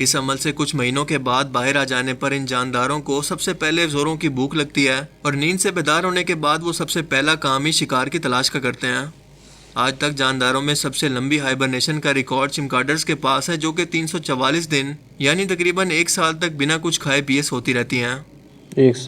اس عمل سے کچھ مہینوں کے بعد باہر آ جانے پر ان جانداروں کو سب سے پہلے زوروں کی بھوک لگتی ہے اور نیند سے بیدار ہونے کے بعد وہ سب سے پہلا کام ہی شکار کی تلاش کا کرتے ہیں۔ آج تک جانداروں میں سب سے لمبی ہائبرنیشن کا ریکارڈ چمگاڈرز کے پاس ہے، جو کہ 344 دن یعنی تقریباً 1 سال تک بنا کچھ کھائے پیے سوتی رہتی ہیں۔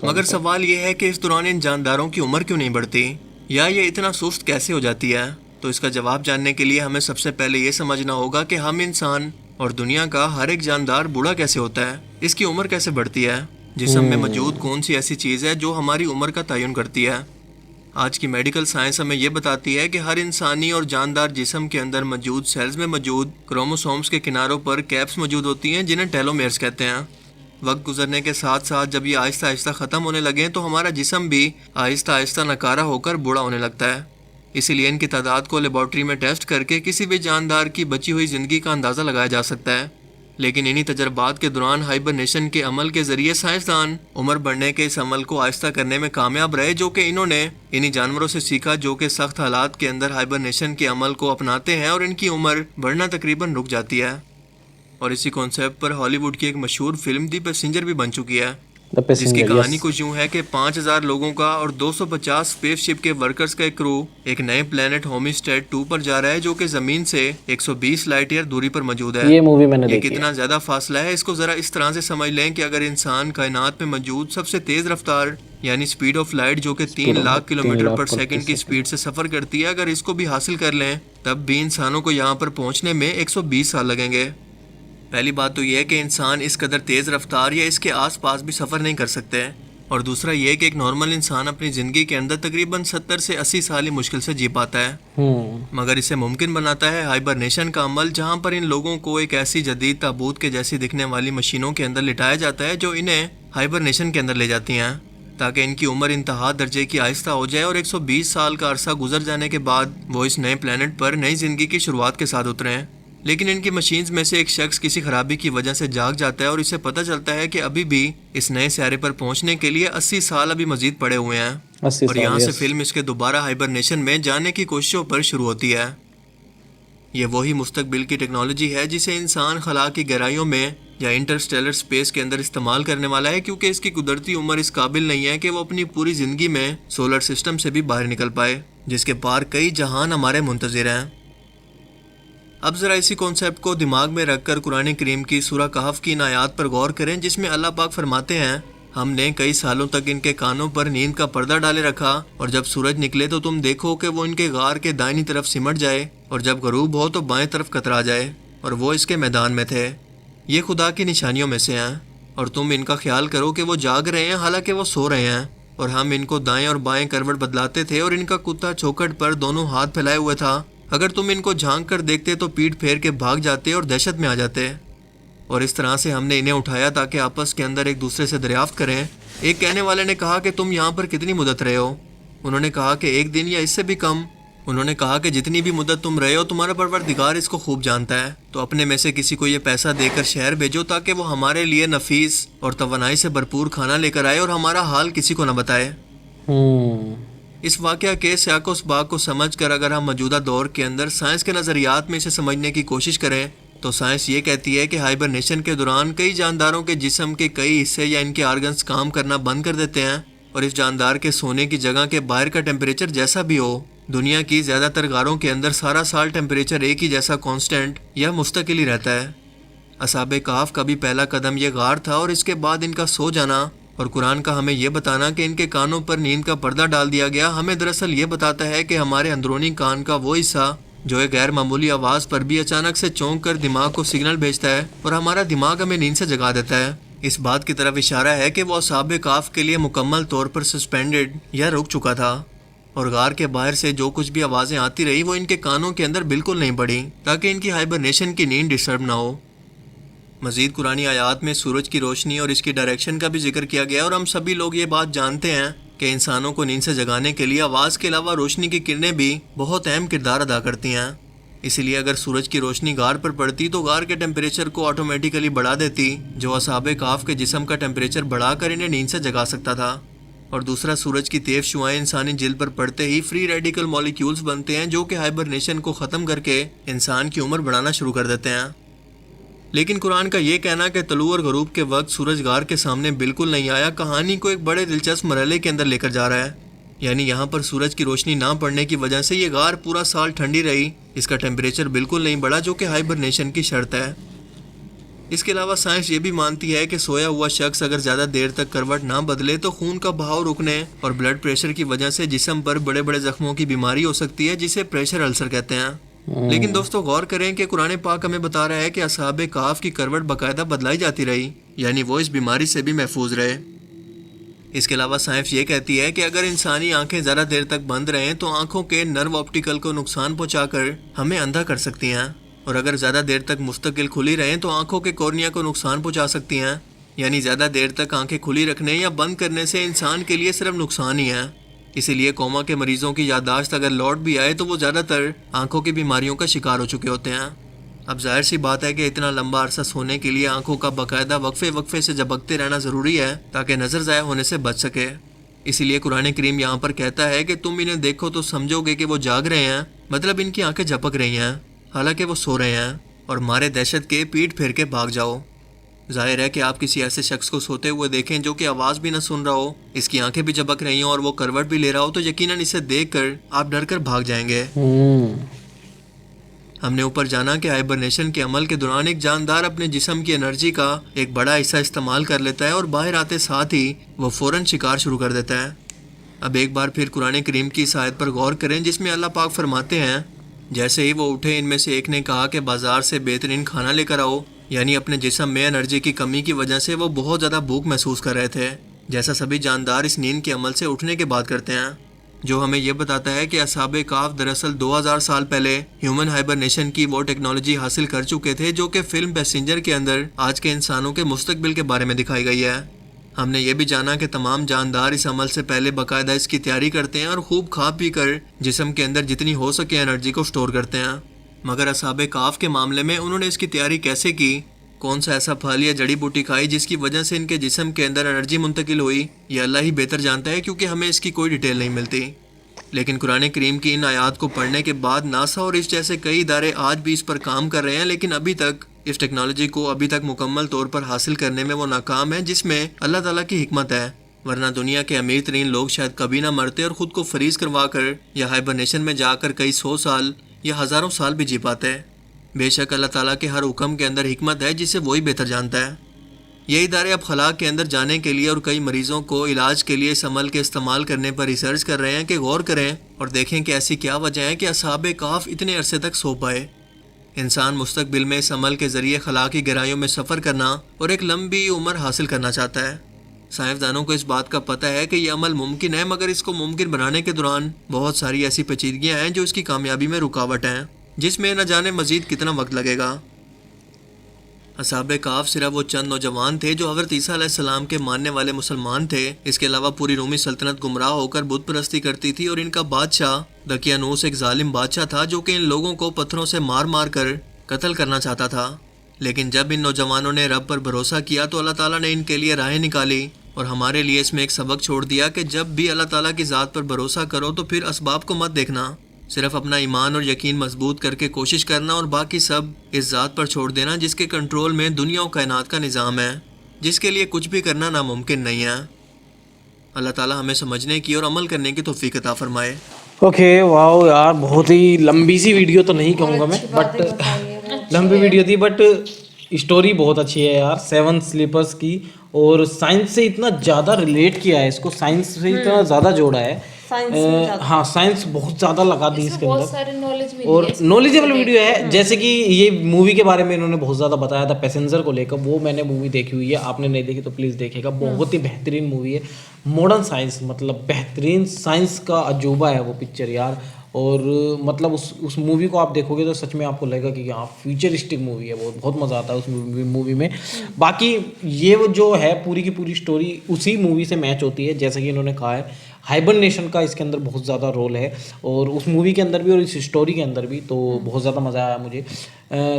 مگر سوال یہ ہے کہ اس دوران ان جانداروں کی عمر کیوں نہیں بڑھتی، یا یہ اتنا سست کیسے ہو جاتی ہے؟ تو اس کا جواب جاننے کے لیے ہمیں سب سے پہلے یہ سمجھنا ہوگا کہ ہم انسان اور دنیا کا ہر ایک جاندار بوڑھا کیسے ہوتا ہے، اس کی عمر کیسے بڑھتی ہے، جسم میں موجود کون سی ایسی چیز ہے جو ہماری عمر کا تعین کرتی ہے۔ آج کی میڈیکل سائنس ہمیں یہ بتاتی ہے کہ ہر انسانی اور جاندار جسم کے اندر موجود سیلز میں موجود کروموسومز کے کناروں پر کیپس موجود ہوتی ہیں، جنہیں ٹیلومیرز کہتے ہیں۔ وقت گزرنے کے ساتھ ساتھ جب یہ آہستہ آہستہ ختم ہونے لگیں تو ہمارا جسم بھی آہستہ آہستہ ناکارہ ہو کر بوڑھا ہونے لگتا ہے۔ اسی لیے ان کی تعداد کو لیبارٹری میں ٹیسٹ کر کے کسی بھی جاندار کی بچی ہوئی زندگی کا اندازہ لگایا جا سکتا ہے۔ لیکن انہی تجربات کے دوران ہائبرنیشن کے عمل کے ذریعے سائنسدان عمر بڑھنے کے اس عمل کو آہستہ کرنے میں کامیاب رہے، جو کہ انہوں نے انہی جانوروں سے سیکھا جو کہ سخت حالات کے اندر ہائبرنیشن کے عمل کو اپناتے ہیں اور ان کی عمر بڑھنا تقریباً رک جاتی ہے۔ اور اسی کانسیپٹ پر ہالی ووڈ کی ایک مشہور فلم دی پیسنجر بھی بن چکی ہے، جس کی کہانی کچھ یوں ہے کہ 5000 لوگوں کا اور 250 اسپیس شپ کے ورکرز کا ایک کرو ایک نئے پلانٹ ہومیسٹیڈ 2 پر جا رہا ہے، جو کہ زمین سے 120 لائٹ ایئر دوری پر موجود ہے۔ یہ مووی میں نے یہ دیکھی ہے۔ کتنا زیادہ فاصلہ ہے، اس کو ذرا اس طرح سے سمجھ لیں کہ اگر انسان کائنات میں موجود سب سے تیز رفتار یعنی سپیڈ آف لائٹ جو کہ 3 لاکھ کلومیٹر پر سیکنڈ کی سپیڈ سے سفر کرتی ہے، اگر اس کو بھی حاصل کر لیں تب بھی انسانوں کو یہاں پر پہنچنے میں 120 سال لگیں گے۔ پہلی بات تو یہ ہے کہ انسان اس قدر تیز رفتار یا اس کے آس پاس بھی سفر نہیں کر سکتے، اور دوسرا یہ کہ ایک نارمل انسان اپنی زندگی کے اندر تقریباً 70 سے 80 سال ہی مشکل سے جی پاتا ہے۔ مگر اسے ممکن بناتا ہے ہائبرنیشن کا عمل، جہاں پر ان لوگوں کو ایک ایسی جدید تابوت کے جیسی دکھنے والی مشینوں کے اندر لٹایا جاتا ہے جو انہیں ہائبرنیشن کے اندر لے جاتی ہیں، تاکہ ان کی عمر انتہا درجے کی آہستہ ہو جائے اور 120 سال کا عرصہ گزر جانے کے بعد وہ اس نئے پلانٹ پر نئی زندگی کی شروعات کے ساتھ اتریں۔ لیکن ان کی مشینز میں سے ایک شخص کسی خرابی کی وجہ سے جاگ جاتا ہے اور اسے پتہ چلتا ہے کہ ابھی بھی اس نئے سیارے پر پہنچنے کے لیے 80 سال ابھی مزید پڑے ہوئے ہیں، اور یہاں سے فلم اس کے دوبارہ ہائبرنیشن میں جانے کی کوششوں پر شروع ہوتی ہے۔ یہ وہی مستقبل کی ٹیکنالوجی ہے جسے انسان خلا کی گہرائیوں میں یا انٹرسٹیلر سپیس کے اندر استعمال کرنے والا ہے، کیونکہ اس کی قدرتی عمر اس قابل نہیں ہے کہ وہ اپنی پوری زندگی میں سولر سسٹم سے بھی باہر نکل پائے، جس کے پار کئی جہان ہمارے منتظر ہیں۔ اب ذرا اسی کانسیپٹ کو دماغ میں رکھ کر قرآن کریم کی سورہ کہف کی ان آیات پر غور کریں، جس میں اللہ پاک فرماتے ہیں، ہم نے کئی سالوں تک ان کے کانوں پر نیند کا پردہ ڈالے رکھا، اور جب سورج نکلے تو تم دیکھو کہ وہ ان کے غار کے دائنی طرف سمٹ جائے، اور جب غروب ہو تو بائیں طرف کترا جائے، اور وہ اس کے میدان میں تھے۔ یہ خدا کی نشانیوں میں سے ہیں، اور تم ان کا خیال کرو کہ وہ جاگ رہے ہیں حالانکہ وہ سو رہے ہیں، اور ہم ان کو دائیں اور بائیں کروٹ بدلاتے تھے، اور ان کا کتا چوکھٹ پر دونوں ہاتھ پھیلائے ہوئے تھا۔ اگر تم ان کو جھانک کر دیکھتے تو پیٹھ پھیر کے بھاگ جاتے اور دہشت میں آ جاتے، اور اس طرح سے ہم نے انہیں اٹھایا تاکہ آپس کے اندر ایک دوسرے سے دریافت کریں۔ ایک کہنے والے نے کہا کہ تم یہاں پر کتنی مدت رہے ہو؟ انہوں نے کہا کہ 1 دن یا اس سے بھی کم۔ انہوں نے کہا کہ جتنی بھی مدت تم رہے ہو تمہارا پروردگار اس کو خوب جانتا ہے، تو اپنے میں سے کسی کو یہ پیسہ دے کر شہر بھیجو تاکہ وہ ہمارے لیے نفیس اور توانائی سے بھرپور کھانا لے کر آئے اور ہمارا حال کسی کو نہ بتائے۔ اس واقعہ کے سیاق و سباق کو سمجھ کر اگر ہم موجودہ دور کے اندر سائنس کے نظریات میں اسے سمجھنے کی کوشش کریں تو سائنس یہ کہتی ہے کہ ہائبرنیشن کے دوران کئی جانداروں کے جسم کے کئی حصے یا ان کے آرگنز کام کرنا بند کر دیتے ہیں، اور اس جاندار کے سونے کی جگہ کے باہر کا ٹیمپریچر جیسا بھی ہو، دنیا کی زیادہ تر غاروں کے اندر سارا سال ٹیمپریچر ایک ہی جیسا کانسٹنٹ یا مستقل ہی رہتا ہے۔ اصحاب کہف کا بھی پہلا قدم یہ غار تھا، اور اس کے بعد ان کا سو جانا، اور قرآن کا ہمیں یہ بتانا کہ ان کے کانوں پر نیند کا پردہ ڈال دیا گیا ہمیں دراصل یہ بتاتا ہے کہ ہمارے اندرونی کان کا وہ حصہ جو ایک غیر معمولی آواز پر بھی اچانک سے چونک کر دماغ کو سگنل بھیجتا ہے، اور ہمارا دماغ ہمیں نیند سے جگا دیتا ہے، اس بات کی طرف اشارہ ہے کہ وہ اصحاب کہف کے لیے مکمل طور پر سسپینڈڈ یا رک چکا تھا، اور غار کے باہر سے جو کچھ بھی آوازیں آتی رہی وہ ان کے کانوں کے اندر بالکل نہیں پڑی تاکہ ان کی ہائبرنیشن کی نیند ڈسٹرب نہ ہو۔ مزید قرآنی آیات میں سورج کی روشنی اور اس کی ڈائریکشن کا بھی ذکر کیا گیا، اور ہم سبھی لوگ یہ بات جانتے ہیں کہ انسانوں کو نیند سے جگانے کے لیے آواز کے علاوہ روشنی کی کرنیں بھی بہت اہم کردار ادا کرتی ہیں۔ اسی لیے اگر سورج کی روشنی غار پر پڑتی تو غار کے ٹیمپریچر کو آٹومیٹیکلی بڑھا دیتی، جو اصحاب کہف کے جسم کا ٹیمپریچر بڑھا کر انہیں نیند سے جگا سکتا تھا۔ اور دوسرا، سورج کی تیز شعاعیں انسانی جلد پر پڑتے ہی فری ریڈیکل مالیکیولز بنتے ہیں جو کہ ہائبرنیشن کو ختم کر کے انسان کی عمر بڑھانا شروع کر دیتے ہیں۔ لیکن قرآن کا یہ کہنا کہ طلوع اور غروب کے وقت سورج غار کے سامنے بالکل نہیں آیا کہانی کو ایک بڑے دلچسپ مرحلے کے اندر لے کر جا رہا ہے. یعنی یہاں پر سورج کی روشنی نہ پڑنے کی وجہ سے یہ غار پورا سال ٹھنڈی رہی. اس کا ٹیمپریچر بالکل نہیں بڑھا جو کہ ہائبرنیشن کی شرط ہے. اس کے علاوہ سائنس یہ بھی مانتی ہے کہ سویا ہوا شخص اگر زیادہ دیر تک کروٹ نہ بدلے تو خون کا بہاؤ رکنے اور بلڈ پریشر کی وجہ سے جسم پر بڑے بڑے زخموں کی بیماری ہو سکتی ہے جسے پریشر السر کہتے ہیں. لیکن دوستو غور کریں کہ قرآن پاک ہمیں بتا رہا ہے کہ اصحاب کہف کی کروٹ باقاعدہ بدلائی جاتی رہی, یعنی وہ اس بیماری سے بھی محفوظ رہے. اس کے علاوہ سائنس یہ کہتی ہے کہ اگر انسانی آنکھیں زیادہ دیر تک بند رہیں تو آنکھوں کے نرو آپٹیکل کو نقصان پہنچا کر ہمیں اندھا کر سکتی ہیں, اور اگر زیادہ دیر تک مستقل کھلی رہیں تو آنکھوں کے کورنیا کو نقصان پہنچا سکتی ہیں. یعنی زیادہ دیر تک آنکھیں کھلی رکھنے یا بند کرنے سے انسان کے لیے صرف نقصان ہی ہے. اسی لیے کوما کے مریضوں کی یادداشت اگر لوٹ بھی آئے تو وہ زیادہ تر آنکھوں کی بیماریوں کا شکار ہو چکے ہوتے ہیں. اب ظاہر سی بات ہے کہ اتنا لمبا عرصہ سونے کے لیے آنکھوں کا باقاعدہ وقفے سے جھپکتے رہنا ضروری ہے تاکہ نظر ضائع ہونے سے بچ سکے. اسی لیے قرآن کریم یہاں پر کہتا ہے کہ تم انہیں دیکھو تو سمجھو گے کہ وہ جاگ رہے ہیں, مطلب ان کی آنکھیں جھپک رہی ہیں حالانکہ وہ سو رہے ہیں, اور مارے دہشت کے پیٹ پھیر کے بھاگ جاؤ. ظاہر ہے کہ آپ کسی ایسے شخص کو سوتے ہوئے دیکھیں جو کہ آواز بھی نہ سن رہا ہو, اس کی آنکھیں بھی جھپک رہی ہوں اور وہ کروٹ بھی لے رہا ہو تو یقیناً اسے دیکھ کر آپ ڈر کر بھاگ جائیں گے. ہم نے اوپر جانا کہ ہائبرنیشن کے عمل کے دوران ایک جاندار اپنے جسم کی انرجی کا ایک بڑا حصہ استعمال کر لیتا ہے اور باہر آتے ساتھ ہی وہ فوراً شکار شروع کر دیتا ہے. اب ایک بار پھر قرآن کریم کی اس آیت پر غور کریں جس میں اللہ پاک فرماتے ہیں جیسے ہی وہ اٹھے ان میں سے ایک نے کہا کہ بازار سے بہترین کھانا لے کر آؤ. یعنی اپنے جسم میں انرجی کی کمی کی وجہ سے وہ بہت زیادہ بھوک محسوس کر رہے تھے, جیسا سبھی جاندار اس نیند کے عمل سے اٹھنے کے بعد کرتے ہیں, جو ہمیں یہ بتاتا ہے کہ اصحاب کہف دراصل 2000 سال پہلے ہیومن ہائبرنیشن کی وہ ٹیکنالوجی حاصل کر چکے تھے جو کہ فلم پیسنجر کے اندر آج کے انسانوں کے مستقبل کے بارے میں دکھائی گئی ہے. ہم نے یہ بھی جانا کہ تمام جاندار اس عمل سے پہلے باقاعدہ اس کی تیاری کرتے ہیں اور خوب کھا پی کر جسم کے اندر جتنی ہو سکے انرجی کو سٹور کرتے ہیں. مگر اصحاب کہف کے معاملے میں انہوں نے اس کی تیاری کیسے کی, کون سا ایسا پھل یا جڑی بوٹی کھائی جس کی وجہ سے ان کے جسم کے اندر انرجی منتقل ہوئی, یہ اللہ ہی بہتر جانتا ہے کیونکہ ہمیں اس کی کوئی ڈیٹیل نہیں ملتی. لیکن قرآن کریم کی ان آیات کو پڑھنے کے بعد ناسا اور اس جیسے کئی ادارے آج بھی اس پر کام کر رہے ہیں, لیکن ابھی تک اس ٹیکنالوجی کو مکمل طور پر حاصل کرنے میں وہ ناکام ہے, جس میں اللہ تعالیٰ کی حکمت ہے. ورنہ دنیا کے امیر ترین لوگ شاید کبھی نہ مرتے اور خود کو فریز کروا کر یا ہائبرنیشن میں جا کر کئی 100 سال یا ہزاروں سال بھی جی پاتے. بے شک اللہ تعالیٰ کے ہر حکم کے اندر حکمت ہے جسے وہی بہتر جانتا ہے. یہ ادارے اب خلا کے اندر جانے کے لیے اور کئی مریضوں کو علاج کے لیے اس عمل کے استعمال کرنے پر ریسرچ کر رہے ہیں کہ غور کریں اور دیکھیں کہ ایسی کیا وجہ ہے کہ اصحاب کہف اتنے عرصے تک سو پائے. انسان مستقبل میں اس عمل کے ذریعے خلا کی گہرائیوں میں سفر کرنا اور ایک لمبی عمر حاصل کرنا چاہتا ہے. سائنسدانوں کو اس بات کا پتہ ہے کہ یہ عمل ممکن ہے, مگر اس کو ممکن بنانے کے دوران بہت ساری ایسی پیچیدگیاں ہیں جو اس کی کامیابی میں رکاوٹ ہیں, جس میں نہ جانے مزید کتنا وقت لگے گا. اصحاب کہف صرف وہ چند نوجوان تھے جو حضرت عیسیٰ علیہ السلام کے ماننے والے مسلمان تھے. اس کے علاوہ پوری رومی سلطنت گمراہ ہو کر بت پرستی کرتی تھی اور ان کا بادشاہ دقیانوس ایک ظالم بادشاہ تھا جو کہ ان لوگوں کو پتھروں سے مار مار کر قتل کرنا چاہتا تھا. لیکن جب ان نوجوانوں نے رب پر بھروسہ کیا تو اللہ تعالیٰ نے ان کے لیے راہیں نکالی اور ہمارے لیے اس میں ایک سبق چھوڑ دیا کہ جب بھی اللہ تعالیٰ کی ذات پر بھروسہ کرو تو پھر اسباب کو مت دیکھنا, صرف اپنا ایمان اور یقین مضبوط کر کے کوشش کرنا اور باقی سب اس ذات پر چھوڑ دینا جس کے کنٹرول میں دنیا و کائنات کا نظام ہے, جس کے لیے کچھ بھی کرنا ناممکن نہیں ہے. اللہ تعالیٰ ہمیں سمجھنے کی اور عمل کرنے کی توفیق عطا فرمائے. اوکے واو یار, بہت ہی لمبی سی ویڈیو تو نہیں کہوں گا میں, بٹ لمبی ویڈیو تھی, بٹ اسٹوری بہت اچھی ہے یار 7 سلیپرز کی, اور سائنس سے اتنا زیادہ ریلیٹ کیا ہے, اس کو سائنس سے اتنا زیادہ جوڑا ہے. ہاں سائنس بہت زیادہ لگا دی اس کے اندر, اور نالجیبل ویڈیو ہے. جیسے کہ یہ مووی کے بارے میں انہوں نے بہت زیادہ بتایا تھا پیسنجر کو لے کر, وہ میں نے مووی دیکھی ہوئی ہے, آپ نے نہیں دیکھی تو پلیز دیکھے گا, بہت ہی بہترین مووی ہے. ماڈرن سائنس مطلب بہترین سائنس کا عجوبہ ہے وہ پکچر یار, اور مطلب اس مووی کو آپ دیکھو گے تو سچ میں آپ کو لگے گا کہ ہاں فیوچرسٹک مووی ہے, بہت مزہ آتا ہے اس مووی میں. باقی یہ وہ جو ہے پوری کی پوری اسٹوری اسی مووی سے میچ ہوتی ہے, جیسا کہ انہوں نے کہا ہے ہائبرنیشن کا اس کے اندر بہت زیادہ رول ہے, اور اس مووی کے اندر بھی اور اس اسٹوری کے اندر بھی, تو بہت زیادہ مزہ آیا مجھے.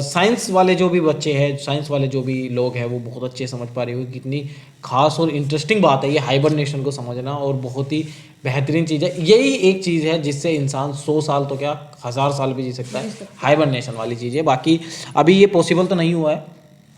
سائنس والے جو بھی بچے ہیں, سائنس والے جو بھی لوگ ہیں وہ بہت اچھے سمجھ پا رہے ہو کتنی خاص اور انٹرسٹنگ بات ہے یہ ہائبرنیشن کو سمجھنا, اور بہت ہی بہترین چیز ہے. یہی ایک چیز ہے جس سے انسان 100 سال تو کیا 1000 سال بھی جی سکتا ہے, ہائبرنیشن والی چیز ہے. باقی ابھی یہ پاسبل تو نہیں ہوا ہے,